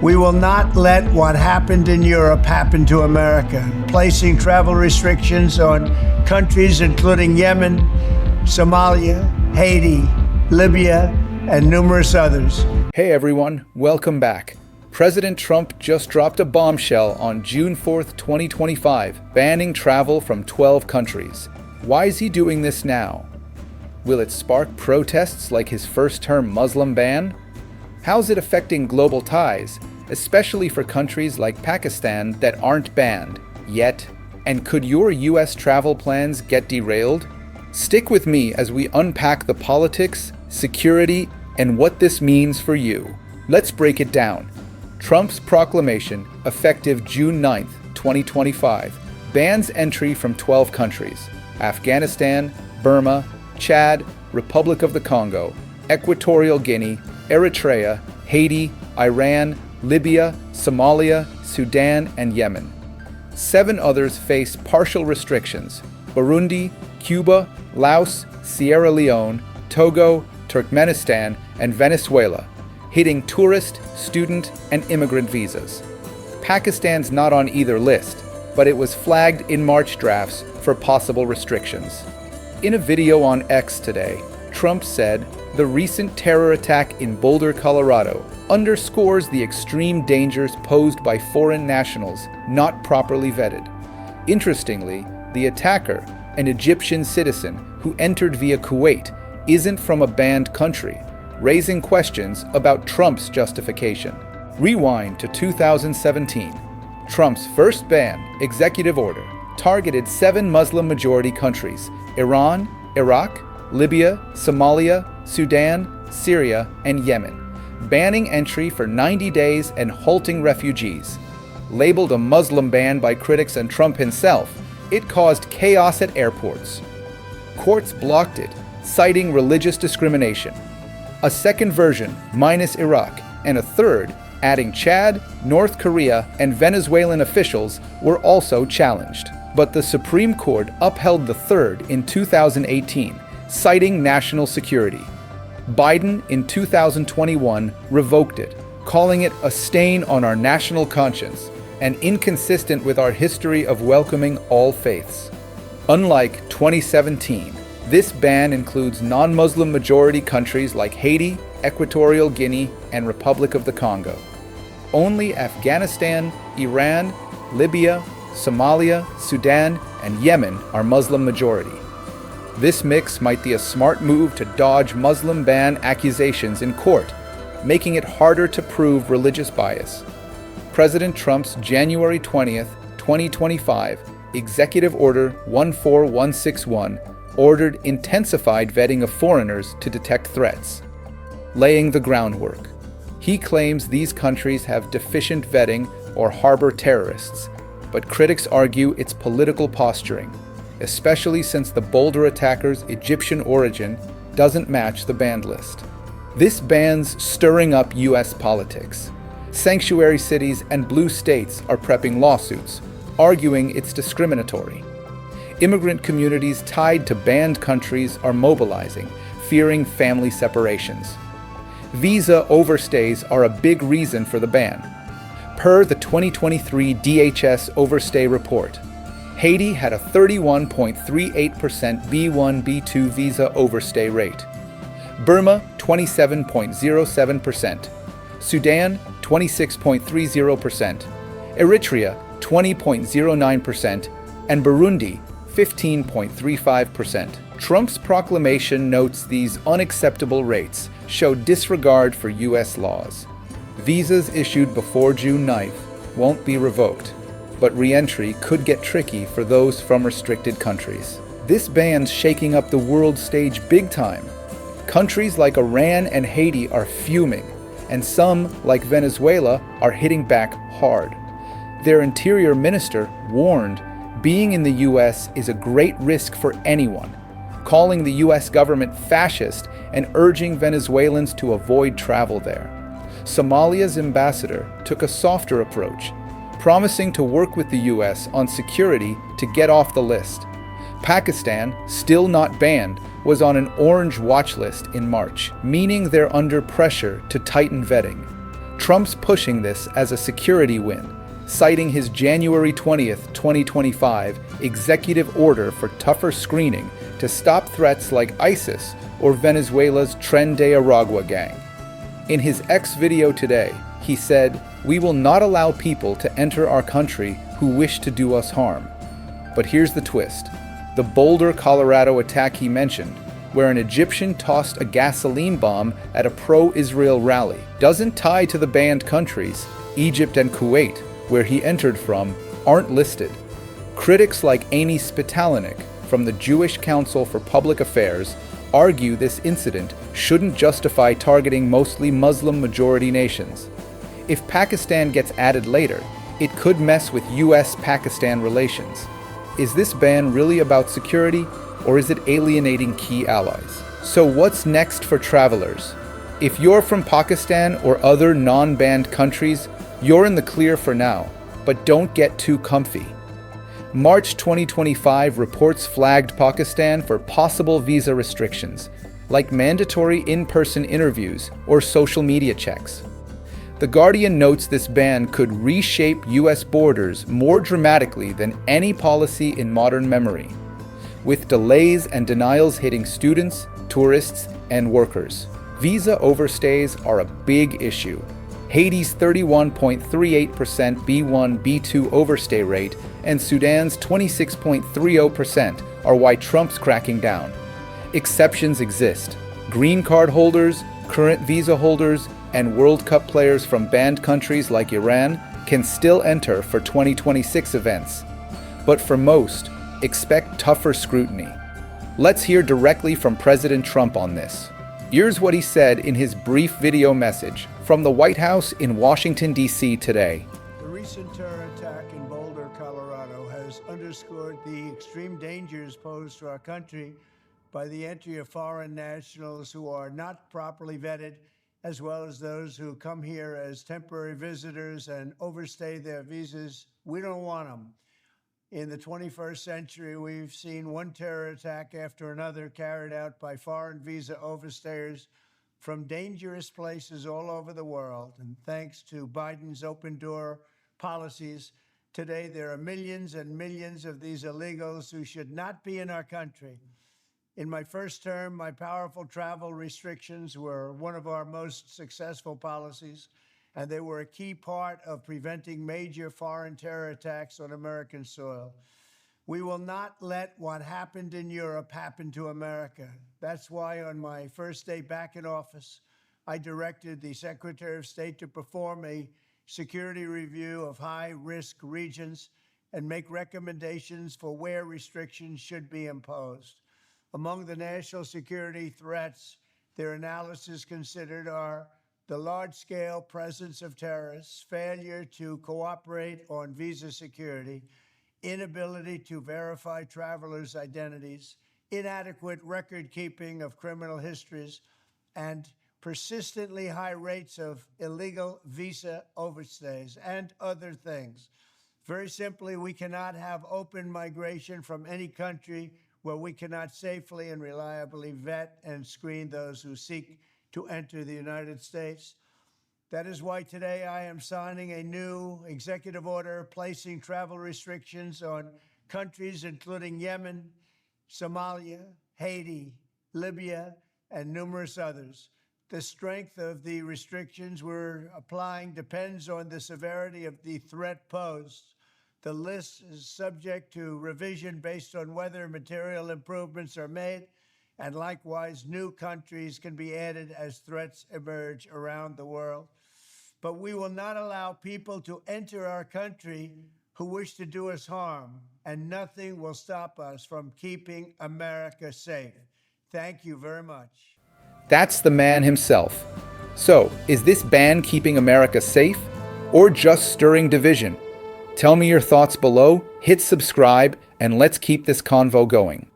We will not let what happened in Europe happen to America, placing travel restrictions on countries including Yemen, Somalia, Haiti, Libya, and numerous others. Hey everyone, welcome back. President Trump just dropped a bombshell on June 4th, 2025, banning travel from 12 countries. Why is he doing this now? Will it spark protests like his first-term Muslim ban? How's it affecting global ties, especially for countries like Pakistan that aren't banned yet? And could your US travel plans get derailed? Stick with me as we unpack the politics, security, and what this means for you. Let's break it down. Trump's proclamation, effective June 9th, 2025, bans entry from 12 countries: Afghanistan, Burma, Chad, Republic of the Congo, Equatorial Guinea, Eritrea, Haiti, Iran, Libya, Somalia, Sudan, and Yemen. 7 others face partial restrictions: Burundi, Cuba, Laos, Sierra Leone, Togo, Turkmenistan, and Venezuela, hitting tourist, student, and immigrant visas. Pakistan's not on either list, but it was flagged in March drafts for possible restrictions. In a video on X today, Trump said, "The recent terror attack in Boulder, Colorado, underscores the extreme dangers posed by foreign nationals not properly vetted." Interestingly, the attacker, an Egyptian citizen who entered via Kuwait, isn't from a banned country, raising questions about Trump's justification. Rewind to 2017. Trump's first ban, executive order, targeted 7 Muslim-majority countries: Iran, Iraq, Libya, Somalia, Sudan, Syria, and Yemen, banning entry for 90 days and halting refugees. Labeled a Muslim ban by critics and Trump himself, it caused chaos at airports. Courts blocked it, citing religious discrimination. A second version, minus Iraq, and a third, adding Chad, North Korea, and Venezuelan officials, were also challenged. But the Supreme Court upheld the third in 2018, citing national security. Biden, in 2021, revoked it, calling it a stain on our national conscience and inconsistent with our history of welcoming all faiths. Unlike 2017, this ban includes non-Muslim majority countries like Haiti, Equatorial Guinea, and Republic of the Congo. Only Afghanistan, Iran, Libya, Somalia, Sudan, and Yemen are Muslim majority. This mix might be a smart move to dodge Muslim ban accusations in court, making it harder to prove religious bias. President Trump's January 20th, 2025, Executive Order 14161 ordered intensified vetting of foreigners to detect threats, laying the groundwork. He claims these countries have deficient vetting or harbor terrorists, but critics argue it's political posturing, especially since the Boulder attacker's Egyptian origin doesn't match the banned list. This ban's stirring up US politics. Sanctuary cities and blue states are prepping lawsuits, arguing it's discriminatory. Immigrant communities tied to banned countries are mobilizing, fearing family separations. Visa overstays are a big reason for the ban. Per the 2023 DHS Overstay Report, Haiti had a 31.38% B1, B2 visa overstay rate. Burma, 27.07%. Sudan, 26.30%. Eritrea, 20.09%. And Burundi, 15.35%. Trump's proclamation notes these unacceptable rates show disregard for U.S. laws. Visas issued before June 9th won't be revoked, but re-entry could get tricky for those from restricted countries. This ban's shaking up the world stage big time. Countries like Iran and Haiti are fuming, and some, like Venezuela, are hitting back hard. Their interior minister warned being in the U.S. is a great risk for anyone, calling the U.S. government fascist and urging Venezuelans to avoid travel there. Somalia's ambassador took a softer approach, promising to work with the U.S. on security to get off the list. Pakistan, still not banned, was on an orange watch list in March, meaning they're under pressure to tighten vetting. Trump's pushing this as a security win, citing his January 20th, 2025 executive order for tougher screening to stop threats like ISIS or Venezuela's Tren de Aragua gang. In his X video today, he said, "We will not allow people to enter our country who wish to do us harm." But here's the twist. The Boulder, Colorado attack he mentioned, where an Egyptian tossed a gasoline bomb at a pro-Israel rally, doesn't tie to the banned countries. Egypt and Kuwait, where he entered from, aren't listed. Critics like Amy Spitalinik from the Jewish Council for Public Affairs argue this incident shouldn't justify targeting mostly Muslim-majority nations. If Pakistan gets added later, it could mess with US-Pakistan relations. Is this ban really about security, or is it alienating key allies? So what's next for travelers? If you're from Pakistan or other non-banned countries, you're in the clear for now, but don't get too comfy. March 2025 reports flagged Pakistan for possible visa restrictions, like mandatory in-person interviews or social media checks. The Guardian notes this ban could reshape US borders more dramatically than any policy in modern memory, with delays and denials hitting students, tourists, and workers. Visa overstays are a big issue. Haiti's 31.38% B1, B2 overstay rate and Sudan's 26.30% are why Trump's cracking down. Exceptions exist. Green card holders, current visa holders, and World Cup players from banned countries like Iran can still enter for 2026 events. But for most, expect tougher scrutiny. Let's hear directly from President Trump on this. Here's what he said in his brief video message from the White House in Washington, D.C. today. The recent terror attack in Boulder, Colorado has underscored the extreme dangers posed to our country by the entry of foreign nationals who are not properly vetted, as well as those who come here as temporary visitors and overstay their visas. We don't want them. In the 21st century, we've seen one terror attack after another carried out by foreign visa overstayers from dangerous places all over the world. And thanks to Biden's open door policies, today there are millions and millions of these illegals who should not be in our country. In my first term, my powerful travel restrictions were one of our most successful policies, and they were a key part of preventing major foreign terror attacks on American soil. We will not let what happened in Europe happen to America. That's why on my first day back in office, I directed the Secretary of State to perform a security review of high-risk regions and make recommendations for where restrictions should be imposed. Among the national security threats their analysis considered are the large-scale presence of terrorists, failure to cooperate on visa security, inability to verify travelers' identities, inadequate record-keeping of criminal histories, and persistently high rates of illegal visa overstays, and other things. Very simply, we cannot have open migration from any country where we cannot safely and reliably vet and screen those who seek to enter the United States. That is why today I am signing a new executive order placing travel restrictions on countries including Yemen, Somalia, Haiti, Libya, and numerous others. The strength of the restrictions we're applying depends on the severity of the threat posed. The list is subject to revision based on whether material improvements are made, and likewise, new countries can be added as threats emerge around the world. But we will not allow people to enter our country who wish to do us harm, and nothing will stop us from keeping America safe. Thank you very much. That's the man himself. So, is this ban keeping America safe, or just stirring division? Tell me your thoughts below, hit subscribe, and let's keep this convo going.